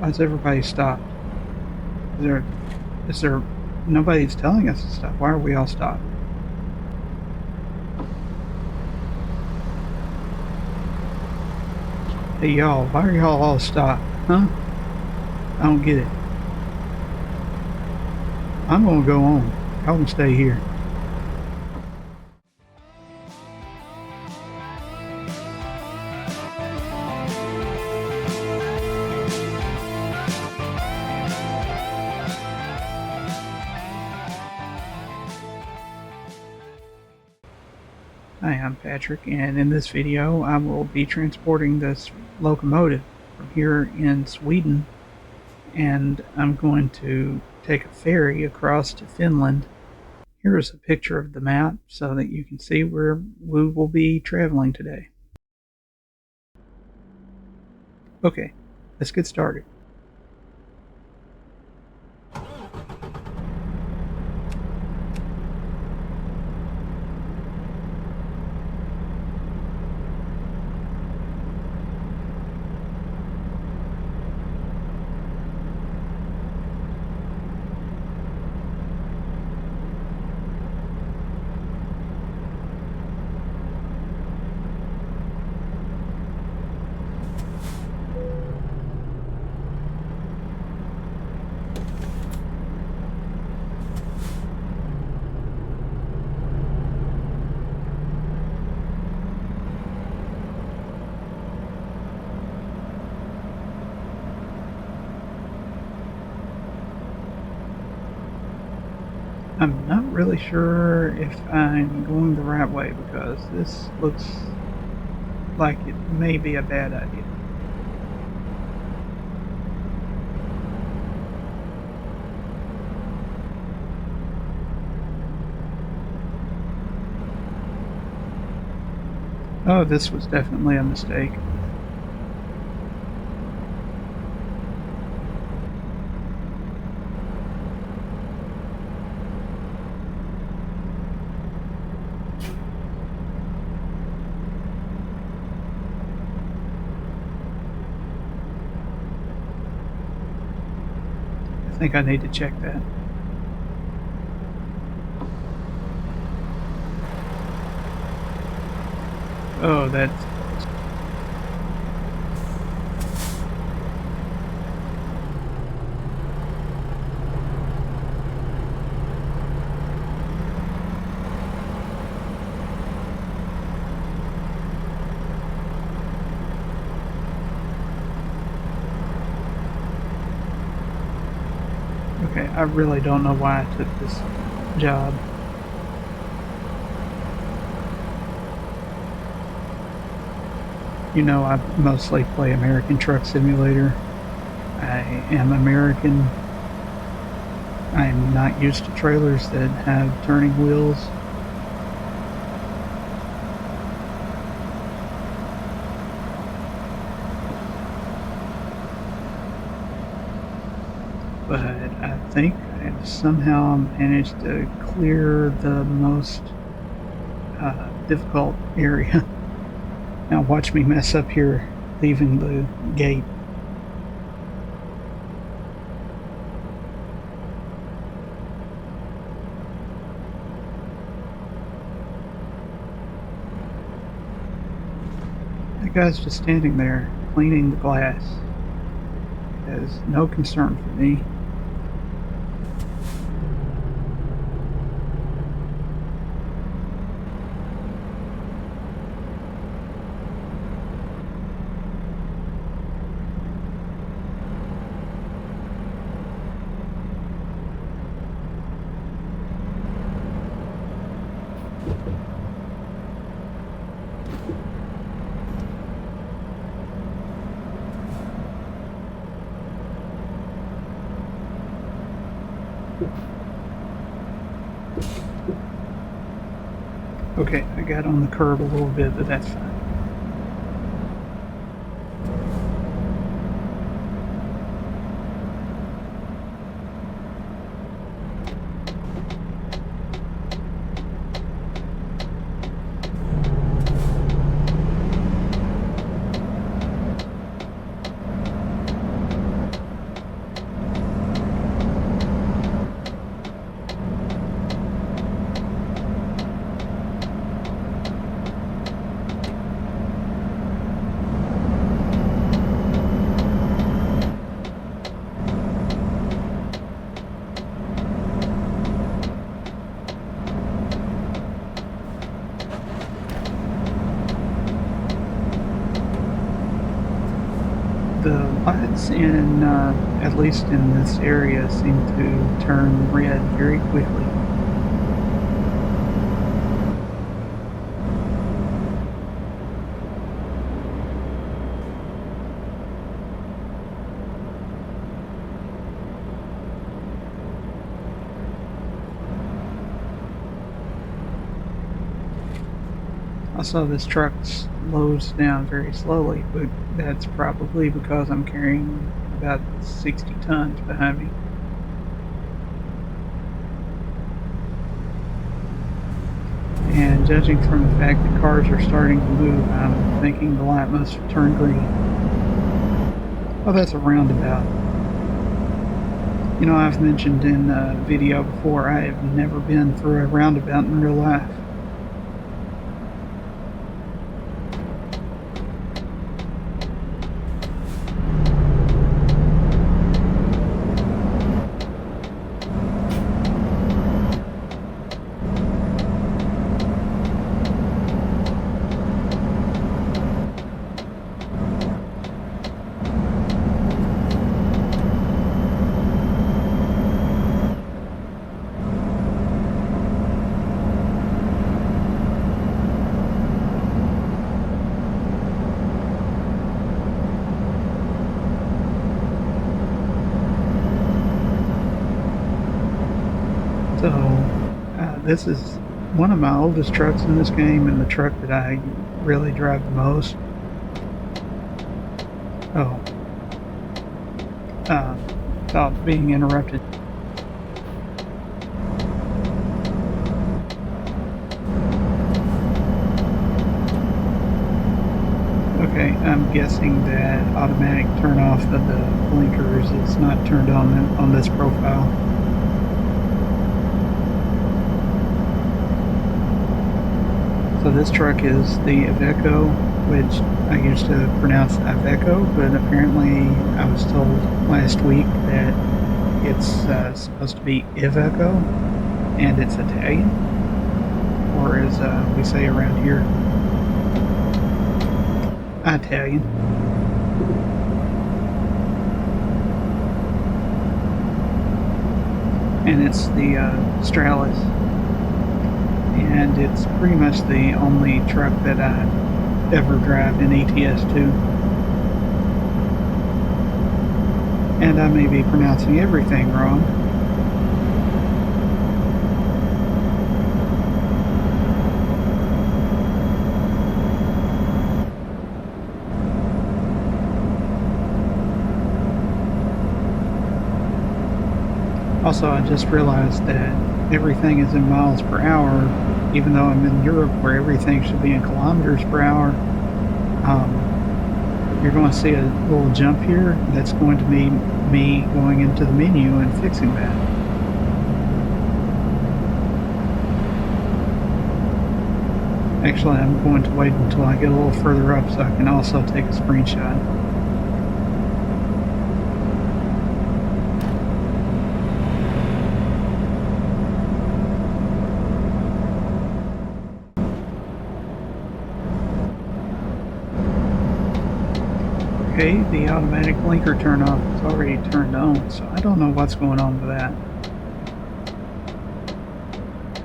Why's everybody stopped? Is there nobody's telling us to stop? Why are we all stopped? Hey y'all, why are y'all all stopped? Huh? I don't get it. I'm gonna go on. Y'all can stay here. Hi, I'm Patrick, and in this video I will be transporting this locomotive from here in Sweden, and I'm going to take a ferry across to Finland. Here is a picture of the map so that you can see where we will be traveling today. Okay, let's get started. I'm not really sure if I'm going the right way because this looks like it may be a bad idea. Oh, this was definitely a mistake. I think I need to check that. Oh, that's... Okay, I really don't know why I took this job. You know, I mostly play American Truck Simulator. I am American. I'm not used to trailers that have turning wheels. But I think I have somehow managed to clear the most difficult area. Now watch me mess up here leaving the gate. That guy's just standing there cleaning the glass. He has no concern for me. Okay, I got on the curb a little bit, but that's fine. The lights in, at least in this area, seem to turn red very quickly. Also, this truck slows down very slowly, but that's probably because I'm carrying about 60 tons behind me. And judging from the fact that cars are starting to move, I'm thinking the light must have turned green. Oh, that's a roundabout. You know, I've mentioned in a video before, I have never been through a roundabout in real life. So, this is one of my oldest trucks in this game, and the truck that I really drive the most. Oh, without being interrupted. Okay, I'm guessing that automatic turn off of the blinkers is not turned on this profile. So this truck is the Iveco, which I used to pronounce Iveco, but apparently I was told last week that it's supposed to be Iveco, and it's Italian, or as we say around here, Italian. And it's the Stralis. And it's pretty much the only truck that I ever drive in ETS2. And I may be pronouncing everything wrong. Also, I just realized that everything is in miles per hour, even though I'm in Europe where everything should be in kilometers per hour. You're going to see a little jump here. That's going to be me going into the menu and fixing that. Actually, I'm going to wait until I get a little further up so I can also take a screenshot. Okay, the automatic blinker turn off is already turned on, so I don't know what's going on with that.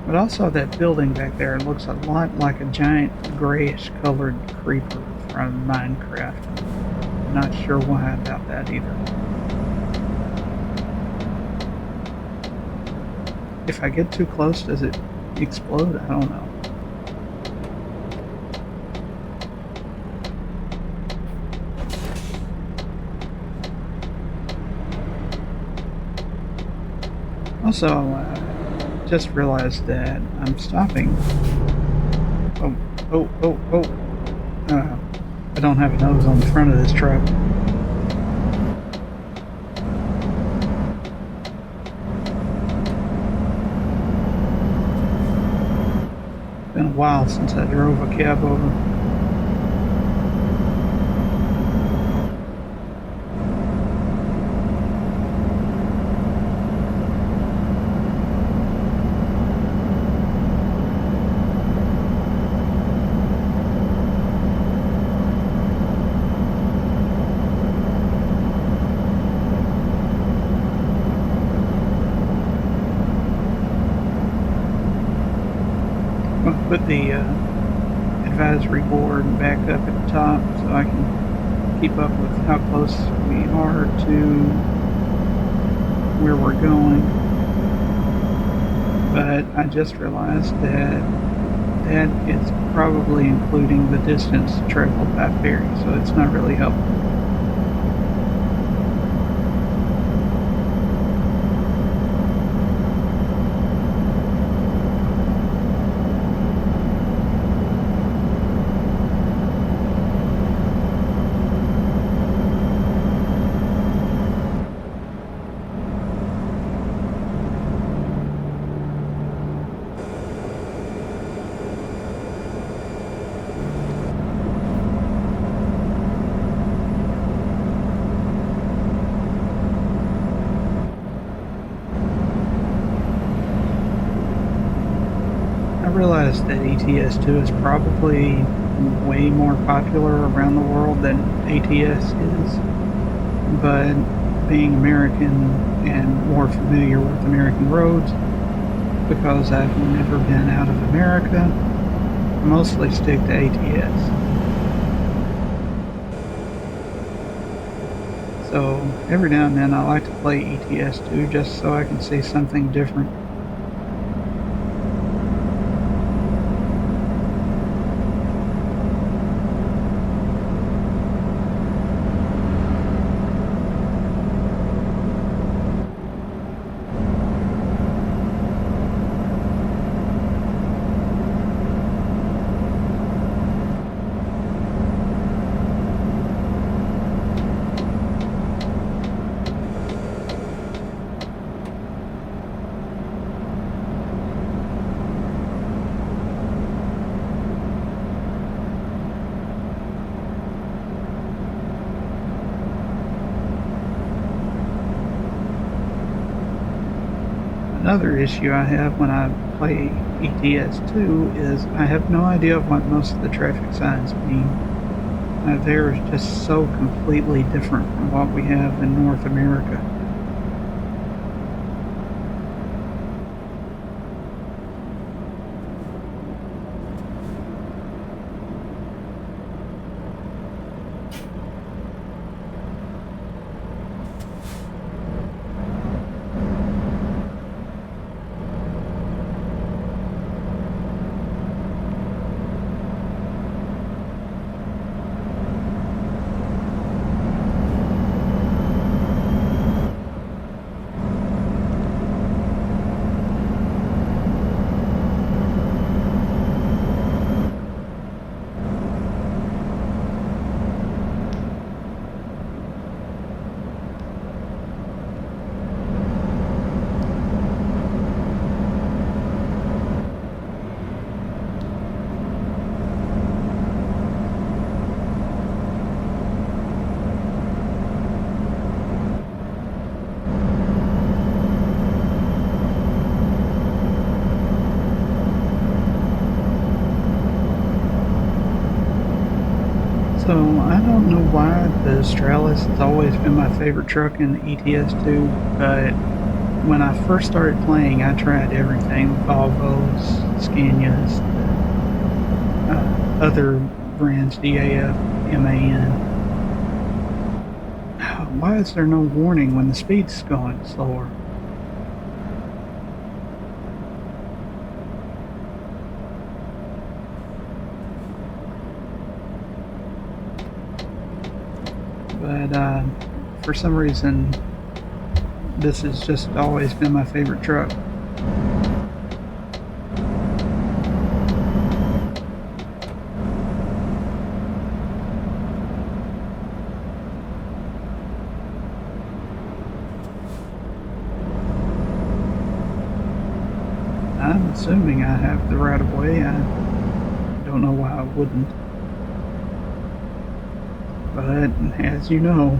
But also that building back there looks a lot like a giant grayish colored creeper from Minecraft. I'm not sure why about that either. If I get too close, does it explode? I don't know. Also, just realized that I'm stopping. I don't have a nose on the front of this truck. It's been a while since I drove a cab over. put the advisory board back up at the top so I can keep up with how close we are to where we're going. But I just realized that it's probably including the distance traveled by ferry, so it's not really helpful. I realize that ETS2 is probably way more popular around the world than ATS is, but being American and more familiar with American roads, because I've never been out of America, I mostly stick to ATS. So every now and then I like to play ETS2 just so I can see something different. Another issue I have when I play ETS2 is I have no idea what most of the traffic signs mean. They're just so completely different from what we have in North America. So I don't know why the Stralis has always been my favorite truck in ETS2, but when I first started playing, I tried everything: Volvos, Scanias, other brands, DAF, MAN. Why is there no warning when the speed's going slower? But for some reason, this has just always been my favorite truck. I'm assuming I have the right of way. I don't know why I wouldn't. But as you know,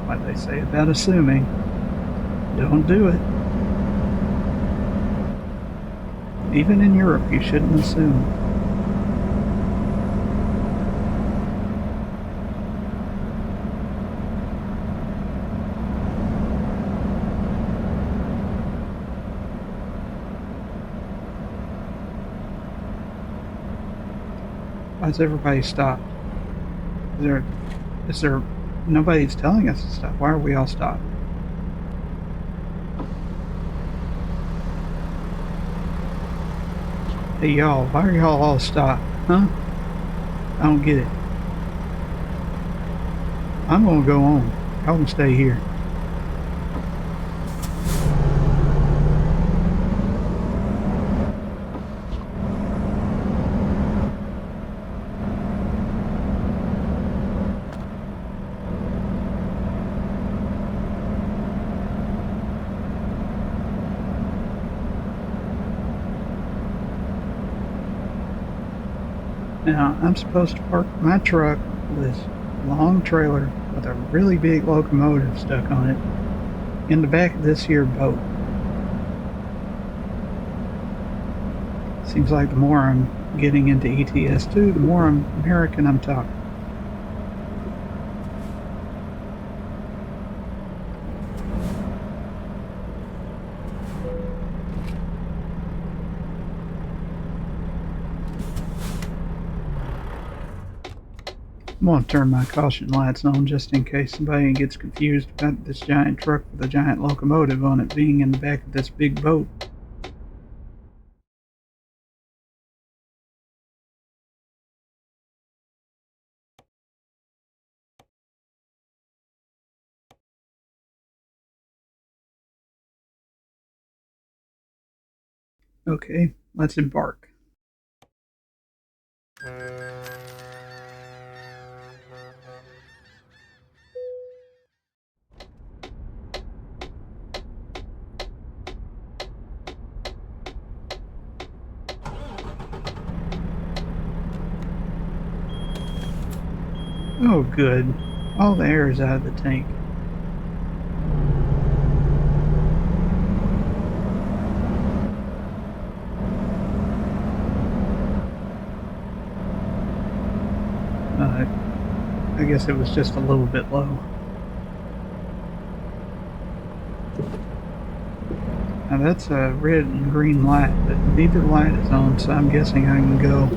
what they say about assuming, don't do it. Even in Europe, you shouldn't assume. Why is everybody stopped? Is there nobody's telling us to stop? Why are we all stopped? Hey y'all, why are y'all all stopped? Huh? I don't get it. I'm gonna go on. Y'all can stay here. Now, I'm supposed to park my truck with this long trailer with a really big locomotive stuck on it in the back of this here boat. Seems like the more I'm getting into ETS2, the more American I'm talking. I'm going to turn my caution lights on just in case somebody gets confused about this giant truck with a giant locomotive on it being in the back of this big boat. Okay, let's embark. Oh good, all the air is out of the tank. I guess it was just a little bit low. Now that's a red and green light, but neither light is on, so I'm guessing I can go.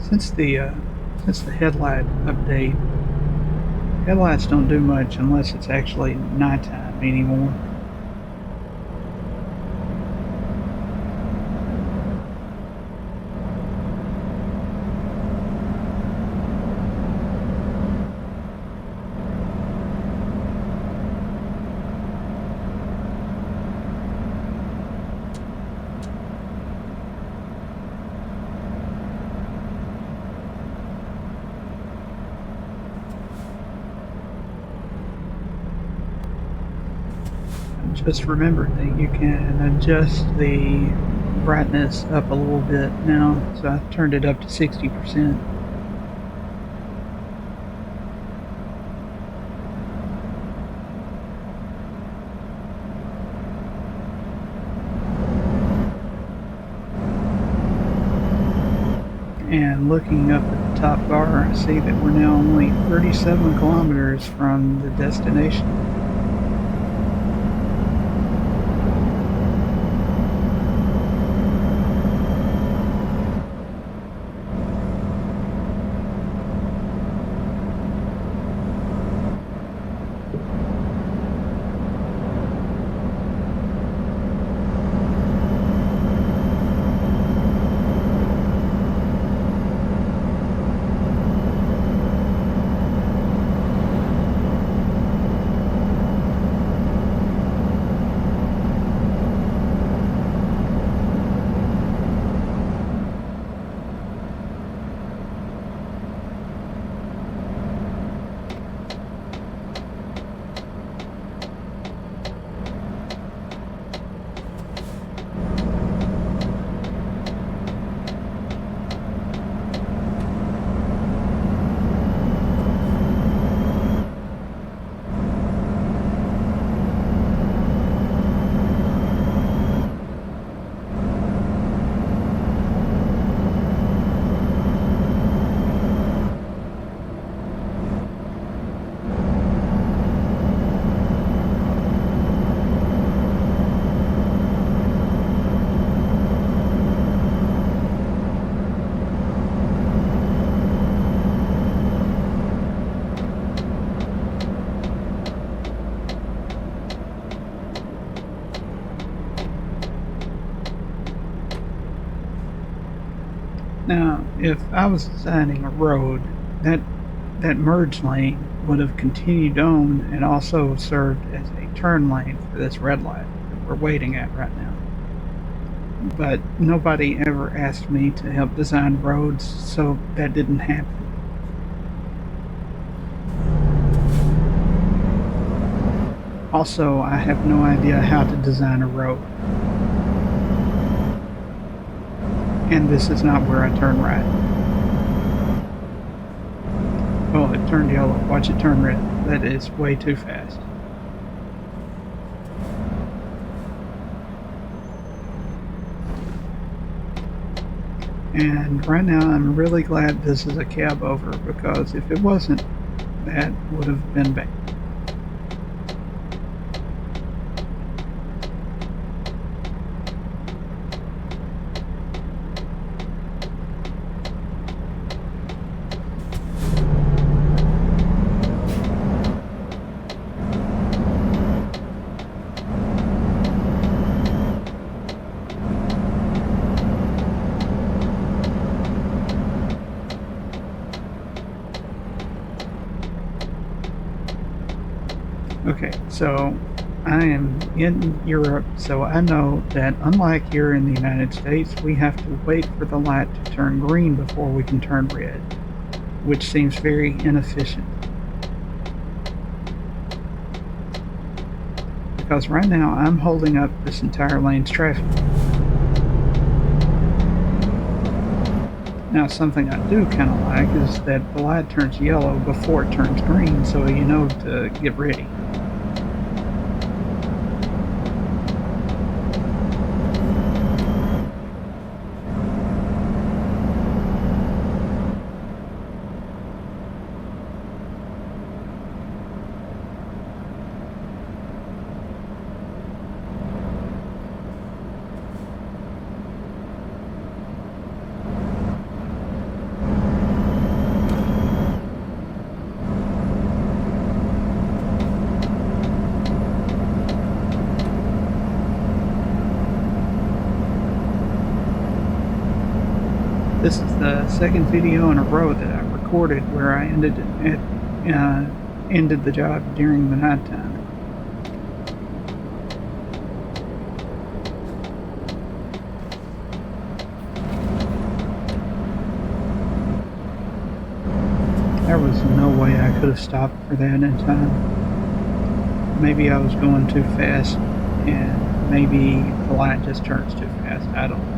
Since the headlight update, headlights don't do much unless it's actually nighttime anymore. Just remembered that you can adjust the brightness up a little bit now, so I turned it up to 60%. And looking up at the top bar, I see that we're now only 37 kilometers from the destination. Now, if I was designing a road, that merge lane would have continued on and also served as a turn lane for this red light that we're waiting at right now. But nobody ever asked me to help design roads, so that didn't happen. Also, I have no idea how to design a road. And this is not where I turn right. Oh, it turned yellow. Watch it turn red. That is way too fast. And right now I'm really glad this is a cab over, because if it wasn't, that would have been bad. Okay, so I am in Europe, so I know that unlike here in the United States, we have to wait for the light to turn green before we can turn red, which seems very inefficient. Because right now I'm holding up this entire lane's traffic. Now, something I do kind of like is that the light turns yellow before it turns green, so you know to get ready. This is the second video in a row that I recorded where I ended the job during the nighttime. There was no way I could have stopped for that in time. Maybe I was going too fast, and maybe the light just turns too fast. I don't know.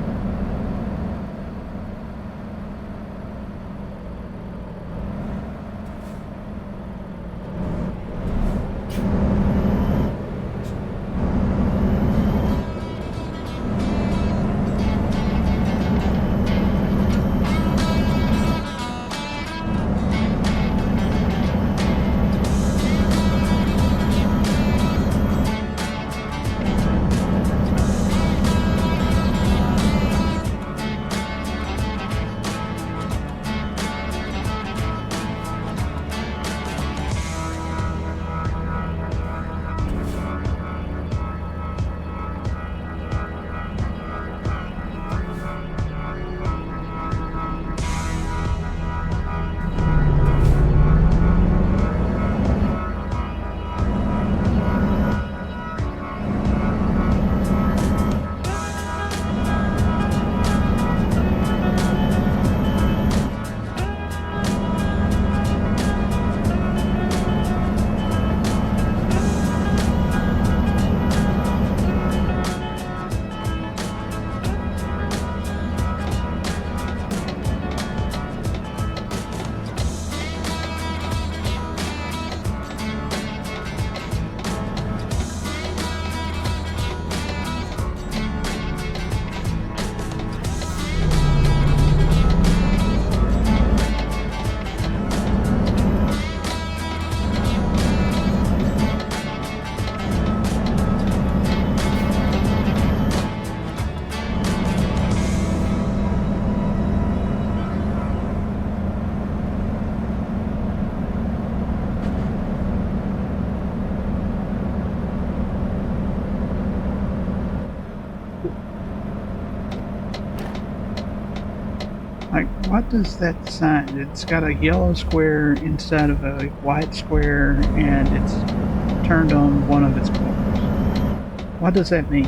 Like, what does that sign? It's got a yellow square instead of a white square, and it's turned on one of its corners. What does that mean?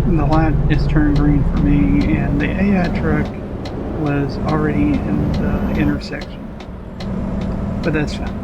The light is turned green for me, and the AI truck was already in the intersection. But that's fine.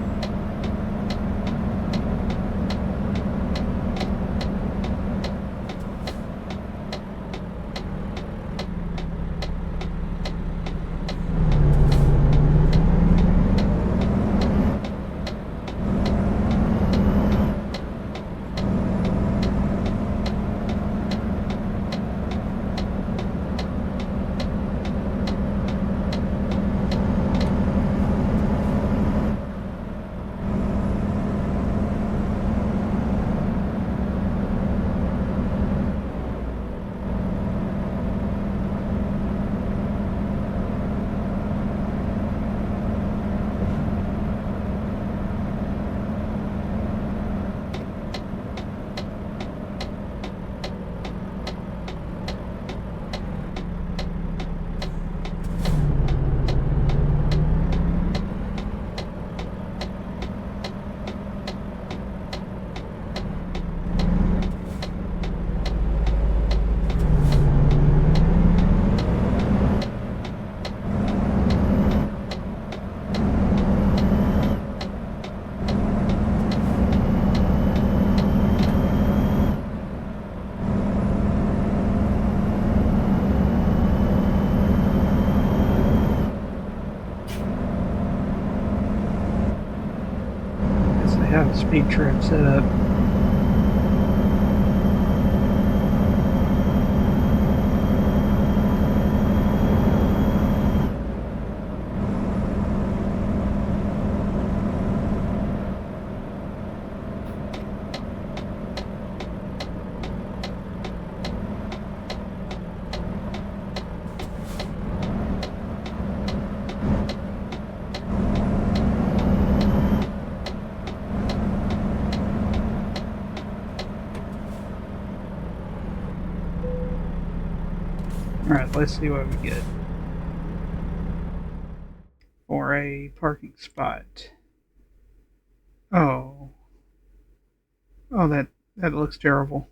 Have a speed trap set up. Alright, let's see what we get for a parking spot. Oh. Oh, that looks terrible.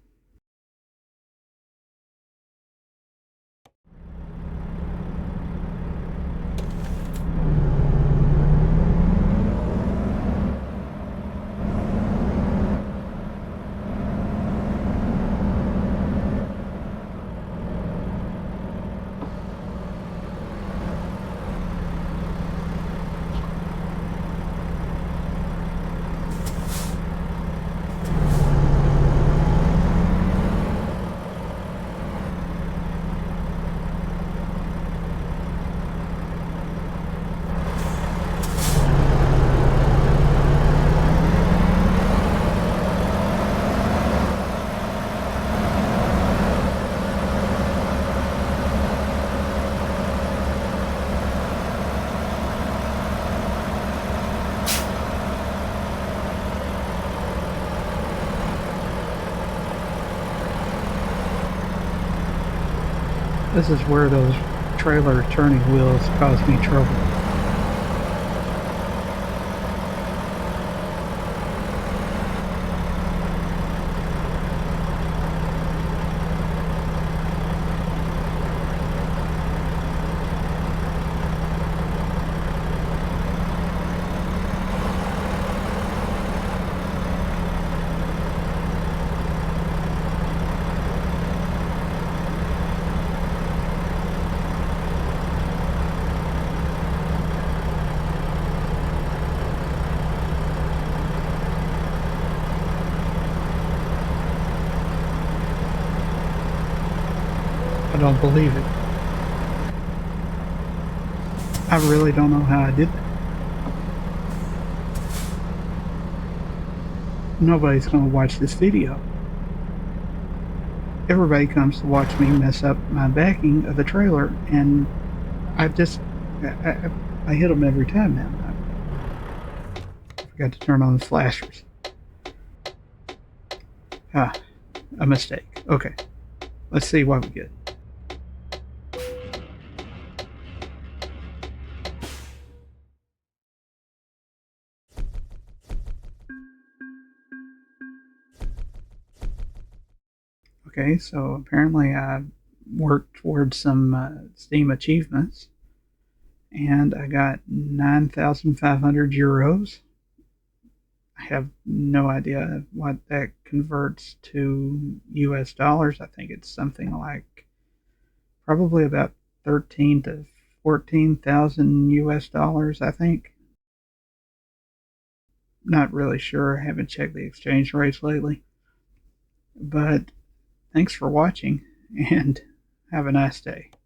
This is where those trailer turning wheels cause me trouble. I don't believe it. I really don't know how I did that. nobody's going to watch this video. Everybody comes to watch me mess up my backing of the trailer, and I hit them every time now. I forgot to turn on the flashers. A mistake. Okay, let's see what we get. Okay, so apparently I worked towards some Steam achievements, and I got 9,500 euros. I have no idea what that converts to US dollars. I think it's something like probably about 13 to 14,000 US dollars, I think. Not really sure. I haven't checked the exchange rates lately. But thanks for watching, and have a nice day.